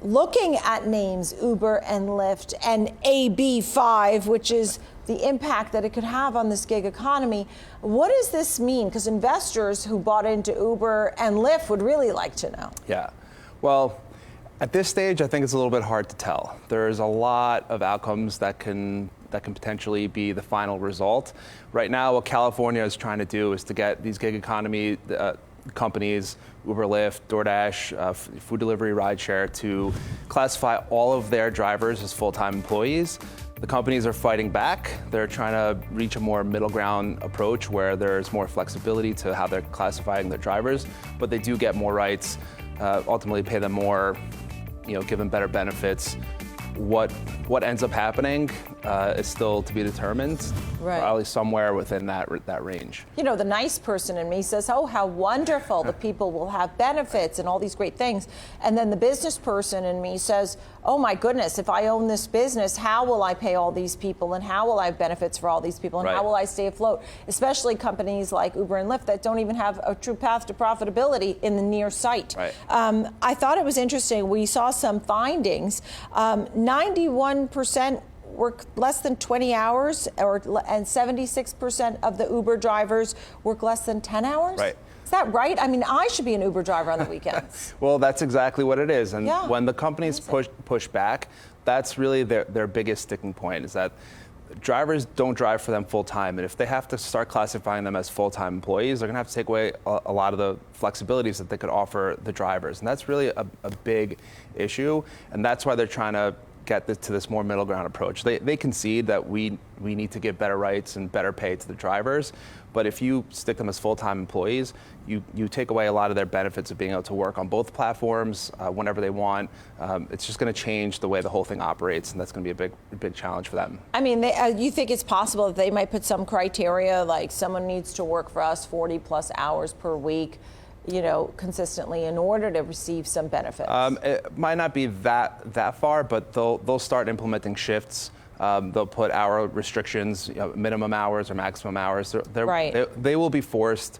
looking at names Uber and Lyft and AB5, which is the impact that it could have on this gig economy. What does this mean? Because investors who bought into Uber and Lyft would really like to know. Yeah, well, at this stage, I think it's a little bit hard to tell. There's a lot of outcomes that can potentially be the final result. Right now, what California is trying to do is to get these gig economy companies, Uber, Lyft, DoorDash, food delivery, rideshare, to classify all of their drivers as full-time employees. The companies are fighting back. They're trying to reach a more middle ground approach where there's more flexibility to how they're classifying their drivers, but they do get more rights, ultimately pay them more, give them better benefits. What ends up happening is still to be determined, right. Probably somewhere within that range. The nice person in me says, oh, how wonderful, the people will have benefits and all these great things. And then the business person in me says, oh my goodness, if I own this business, how will I pay all these people, and how will I have benefits for all these people, and right. How will I stay afloat? Especially companies like Uber and Lyft that don't even have a true path to profitability in the near sight. Right. I thought it was interesting. We saw some findings. 91% work less than 20 hours, and 76% of the Uber drivers work less than 10 hours? Right. Is that right? I mean, I should be an Uber driver on the weekends. Well, that's exactly what it is. And yeah. When the companies push back, that's really their biggest sticking point, is that drivers don't drive for them full time. And if they have to start classifying them as full-time employees, they're going to have to take away a lot of the flexibilities that they could offer the drivers. And that's really a big issue. And that's why they're trying to get to this more middle ground approach. They concede that we need to give better rights and better pay to the drivers, but if you stick them as full-time employees, you take away a lot of their benefits of being able to work on both platforms whenever they want. It's just going to change the way the whole thing operates, and that's going to be a big challenge for them. I mean, you think it's possible that they might put some criteria, like someone needs to work for us 40 plus hours per week, consistently in order to receive some benefits? It might not be that far, but they'll start implementing shifts. They'll put hour restrictions, minimum hours or maximum hours. Right. They will be forced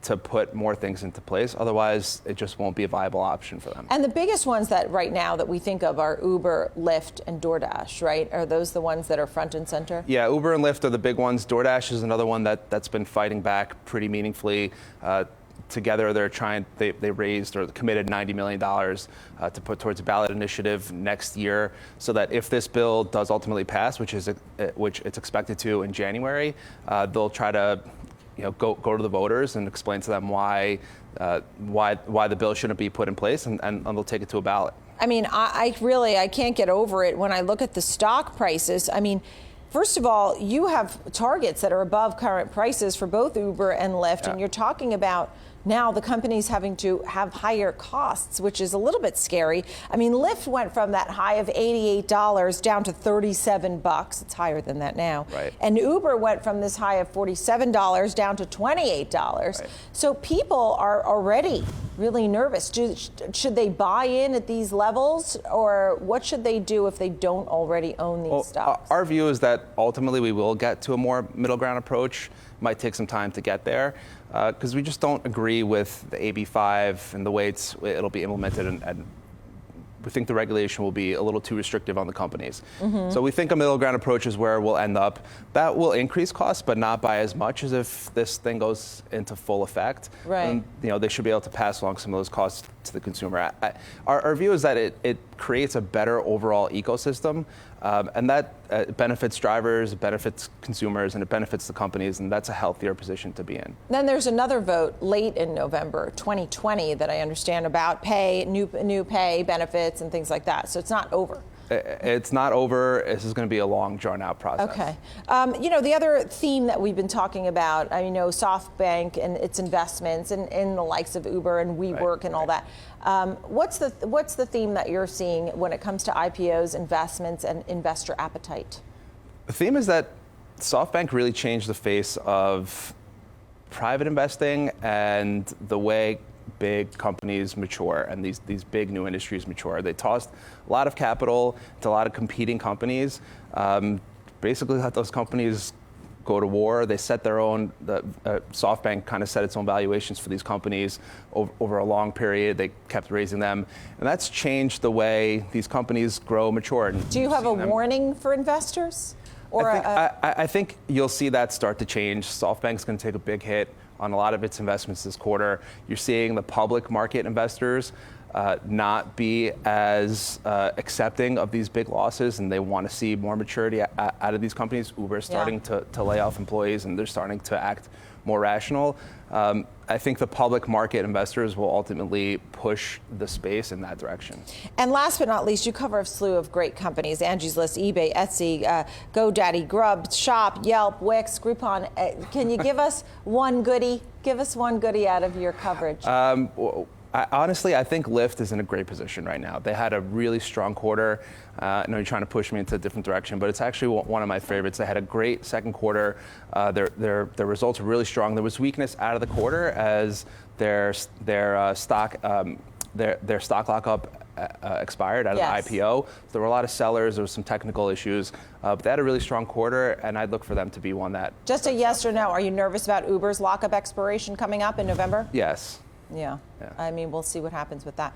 to put more things into place. Otherwise, it just won't be a viable option for them. And the biggest ones that right now that we think of are Uber, Lyft, and DoorDash, right? Are those the ones that are front and center? Yeah, Uber and Lyft are the big ones. DoorDash is another one that's been fighting back pretty meaningfully. Together, they raised or committed $90 million to put towards a ballot initiative next year, so that if this bill does ultimately pass, which it's expected to in January, they'll try to go to the voters and explain to them why the bill shouldn't be put in place, and they'll take it to a ballot. I mean, I can't get over it when I look at the stock prices. I mean, first of all, you have targets that are above current prices for both Uber and Lyft, and you're talking about now the companies having to have higher costs, which is a little bit scary. I mean, Lyft went from that high of $88 down to $37. It's higher than that now. Right. And Uber went from this high of $47 down to $28. Right. So people are already really nervous. Should they buy in at these levels, or what should they do if they don't already own these stocks? Our view is that ultimately we will get to a more middle ground approach. Might take some time to get there, because we just don't agree with the AB5 and the way it'll be implemented, and we think the regulation will be a little too restrictive on the companies. Mm-hmm. So we think a middle ground approach is where we'll end up. That will increase costs, but not by as much as if this thing goes into full effect. Right. And they should be able to pass along some of those costs to the consumer. Our view is that it creates a better overall ecosystem, and that benefits drivers, it benefits consumers, and it benefits the companies, and that's a healthier position to be in. Then there's another vote late in November 2020 that I understand about new pay benefits and things like that. So it's not over. It's not over. This is going to be a long, drawn-out process. Okay. The other theme that we've been talking about, SoftBank and its investments in the likes of Uber and WeWork and all that. What's the theme that you're seeing when it comes to IPOs, investments, and investor appetite? The theme is that SoftBank really changed the face of private investing and the way big companies mature and these big new industries mature. They tossed a lot of capital to a lot of competing companies, basically let those companies go to war. They set their own, SoftBank kind of set its own valuations for these companies over a long period. They kept raising them. And that's changed the way these companies grow, mature. And do you have a warning for investors? Or I think you'll see that start to change. SoftBank's going to take a big hit on a lot of its investments this quarter. You're seeing the public market investors not be as accepting of these big losses, and they want to see more maturity out of these companies. Uber is starting to lay off employees, and they're starting to act more rational. I think the public market investors will ultimately push the space in that direction. And last but not least, you cover a slew of great companies: Angie's List, eBay, Etsy, GoDaddy, Grub, Shop, Yelp, Wix, Groupon. Can you give us one goodie? Give us one goodie out of your coverage. Honestly, I think Lyft is in a great position right now. They had a really strong quarter. I know you're trying to push me into a different direction, but it's actually one of my favorites. They had a great second quarter. Their results were really strong. There was weakness out of the quarter as their stock lockup expired out of the IPO. So there were a lot of sellers. There was some technical issues, but they had a really strong quarter, and I'd look for them to be one that. Just a yes or no. Are you nervous about Uber's lockup expiration coming up in November? Yes. Yeah. I mean, we'll see what happens with that.